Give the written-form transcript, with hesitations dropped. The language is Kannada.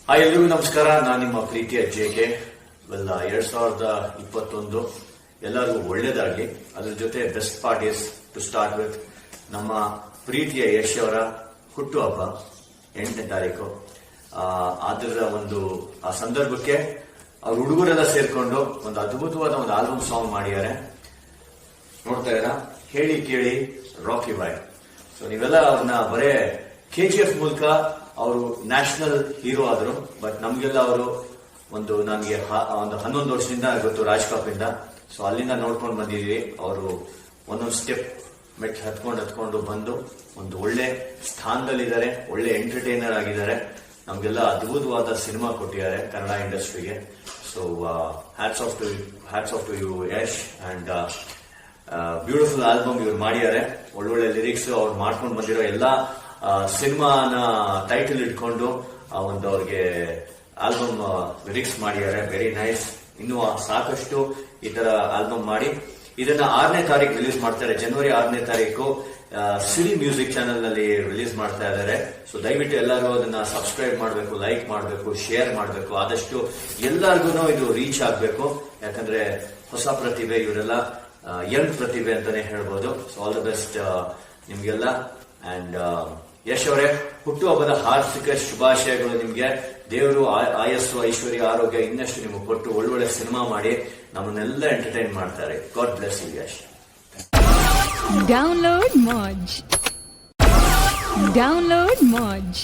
ಹಾಯ್, ಎಲ್ರಿಗೂ ನಮಸ್ಕಾರ. ನಾನು ನಿಮ್ಮ ಪ್ರೀತಿಯ JK. 2021 ಎಲ್ಲರಿಗೂ ಒಳ್ಳೇದಾಗ್ಲಿ. ಅದ್ರ ಜೊತೆ best part is to start with ನಮ್ಮ ಪ್ರೀತಿಯ ಯಶ್ ಅವರ ಹುಟ್ಟುಹಬ್ಬ 8ನೇ ತಾರೀಕು. ಅದರ ಆ ಸಂದರ್ಭಕ್ಕೆ ಅವ್ರ ಹುಡುಗರೆಲ್ಲ ಸೇರ್ಕೊಂಡು ಒಂದು ಅದ್ಭುತವಾದ ಒಂದು ಆಲ್ಬಮ್ ಸಾಂಗ್ ಮಾಡಿದ್ದಾರೆ. ನೋಡ್ತಾ ಇದ್ದೀರಾ? ಹೇಳಿ ಕೇಳಿ ರಾಕಿ ಬಾಯ್. ಸೊ ನೀವೆಲ್ಲ ಅವ್ರನ್ನ ಬರೇ KGF ಮೂಲಕ ಅವರು ನ್ಯಾಷನಲ್ ಹೀರೋ ಆದ್ರು. ಬಟ್ ನಮ್ಗೆಲ್ಲ ಅವರು ನನಗೆ ಒಂದು 11 ವರ್ಷದಿಂದ ಗೊತ್ತು ರಾಜ್ ಕಪ್ ಇಂದ. ಸೊ ಅಲ್ಲಿಂದ ನೋಡ್ಕೊಂಡು ಬಂದಿದೀವಿ. ಅವರು ಒಂದೊಂದು ಸ್ಟೆಪ್ ಮೆಟ್ ಹತ್ಕೊಂಡು ಬಂದು ಒಂದು ಒಳ್ಳೆ ಸ್ಥಾನದಲ್ಲಿದ್ದಾರೆ, ಒಳ್ಳೆ ಎಂಟರ್ಟೈನರ್ ಆಗಿದ್ದಾರೆ. ನಮ್ಗೆಲ್ಲ ಅದ್ಭುತವಾದ ಸಿನಿಮಾ ಕೊಟ್ಟಿದ್ದಾರೆ ಕನ್ನಡ ಇಂಡಸ್ಟ್ರಿಗೆ. So hats off to you Yash. And beautiful album ಇವ್ರು ಮಾಡಿದ್ದಾರೆ. ಒಳ್ಳೊಳ್ಳೆ ಲಿರಿಕ್ಸ್ ಅವ್ರು ಮಾಡ್ಕೊಂಡು ಬಂದಿರೋ ಎಲ್ಲಾ ಸಿನಿಮಾನ ಟೈಟಲ್ ಇಟ್ಕೊಂಡು ಅವ್ರಿಗೆ ಆಲ್ಬಮ್ ಲಿರಿಕ್ಸ್ ಮಾಡಿದ್ದಾರೆ. Very nice. ಇನ್ನು ಸಾಕಷ್ಟು ಈ ತರ ಆಲ್ಬಮ್ ಮಾಡಿ ಇದನ್ನ 6ನೇ ತಾರೀಕು ರಿಲೀಸ್ ಮಾಡ್ತಾರೆ. ಜನವರಿ 6ನೇ ತಾರೀಕು ಸಿರಿ ಮ್ಯೂಸಿಕ್ ಚಾನೆಲ್ ನಲ್ಲಿ ರಿಲೀಸ್ ಮಾಡ್ತಾ ಇದ್ದಾರೆ. ಸೊ ದಯವಿಟ್ಟು ಎಲ್ಲರೂ ಅದನ್ನ ಸಬ್ಸ್ಕ್ರೈಬ್ ಮಾಡಬೇಕು, ಲೈಕ್ ಮಾಡಬೇಕು, ಶೇರ್ ಮಾಡಬೇಕು. ಆದಷ್ಟು ಎಲ್ಲರಿಗೂ ಇದು ರೀಚ್ ಆಗಬೇಕು. ಯಾಕಂದ್ರೆ ಹೊಸ ಪ್ರತಿಭೆ, ಇವರೆಲ್ಲ ಯಂಗ್ ಪ್ರತಿಭೆ ಅಂತಾನೆ ಹೇಳ್ಬೋದು. ಸೊ ಆಲ್ ದ ಬೆಸ್ಟ್ ನಿಮ್ಗೆಲ್ಲ. ಅಂಡ್ ಯಶ್ ಅವರೇ, ಹುಟ್ಟುಹಬ್ಬದ ಹಾರ್ದಿಕ ಶುಭಾಶಯಗಳು ನಿಮ್ಗೆ. ದೇವರು ಆಯಸ್ಸು, ಐಶ್ವರ್ಯ, ಆರೋಗ್ಯ ಇನ್ನಷ್ಟು ನಿಮಗೆ ಕೊಟ್ಟು ಒಳ್ಳೊಳ್ಳೆ ಸಿನಿಮಾ ಮಾಡಿ ನಮ್ಮನ್ನೆಲ್ಲ ಎಂಟರ್ಟೈನ್ ಮಾಡ್ತಾರೆ. God bless you Yash. Download Moj.